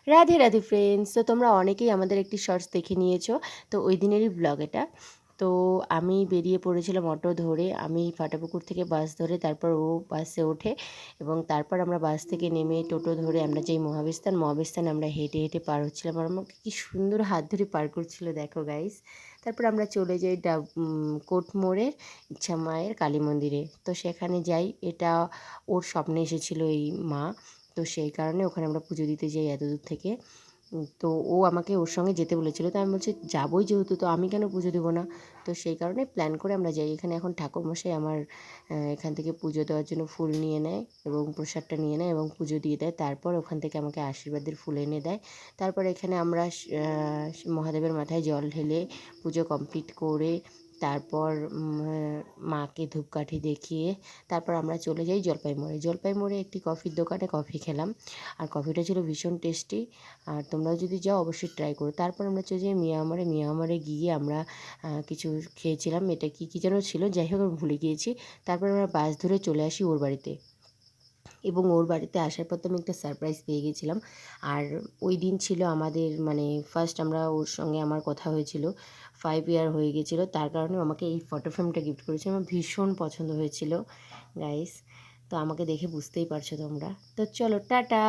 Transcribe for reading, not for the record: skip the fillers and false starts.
Radhe Radhe friends. তো তোমরা অনেকেই আমাদের একটি শর্টস দেখে নিয়েছো। তো ওই দিনেরই ব্লগ এটা। তো আমি বেরিয়ে পড়েছিলাম অটো ধরে। আমি ফাটাপুকুর থেকে বাস ধরে, তারপর ও বাসে ওঠে এবং তারপর আমরা বাস থেকে নেমে টোটো ধরে আমরা যেই মহাবিস্তান আমরা হেঁটে হেঁটে পার হচ্ছিলাম। আর আমাকে কি সুন্দর হাত ধরে পার করছিল দেখো গাইস। তারপর আমরা চলে যাই কোট মোড়ের ইচ্ছা মায়ের কালী মন্দিরে। তো সেখানে যাই, এটা ওর স্বপ্নে এসেছিল এই মা। তো সেই কারণে ওখানে আমরা পুজো দিতে যাই এত দূর থেকে। তো ও আমাকে ওর সঙ্গে যেতে বলেছিল। তো আমি বলছি যাবোই যেহেতু, তো আমি কেন পুজো দেবো না। তো সেই কারণে প্ল্যান করে আমরা যাই। এখানে এখন ঠাকুরমশাই আমার এখান থেকে পুজো দেওয়ার জন্য ফুল নিয়ে নেয় এবং প্রসাদটা নিয়ে নেয় এবং পুজো দিয়ে দেয়। তারপর ওখান থেকে আমাকে আশীর্বাদের ফুল এনে দেয়। তারপর এখানে আমরা মহাদেবের মাথায় জল ঢেলে পুজো কমপ্লিট করে তারপর মাকে ধূপকাঠি দেখিয়ে তারপর আমরা চলে যাই জলপাই মোড়ে। জলপাই মোড়ে একটি কফির দোকানে কফি খেলাম। আর কফিটা ছিল ভীষণ টেস্টি। আর তোমরাও যদি যাও অবশ্যই ট্রাই করো। তারপর আমরা চলে যাই মিয়ামারে গিয়ে আমরা কিছু খেয়েছিলাম। এটা কী যেন ছিল, যাই হোক আমি ভুলে গিয়েছি। তারপর আমরা বাস ধরে চলে আসি ওর বাড়িতে। এবং ওর বাড়িতে আসার পর তো আমি একটা সারপ্রাইজ পেয়ে গেছিলাম। আর ওই দিন ছিল আমাদের মানে ফার্স্ট আমরা ওর সঙ্গে আমার কথা হয়েছিল। 5 ইয়ার হয়ে গেছিলো, তার কারণে আমাকে এই ফটো ফ্রেমটা গিফট করেছে। আমার ভীষণ পছন্দ হয়েছিল গাইস। তো আমাকে দেখে বুঝতেই পারছো তোমরা। তো চলো টাটা।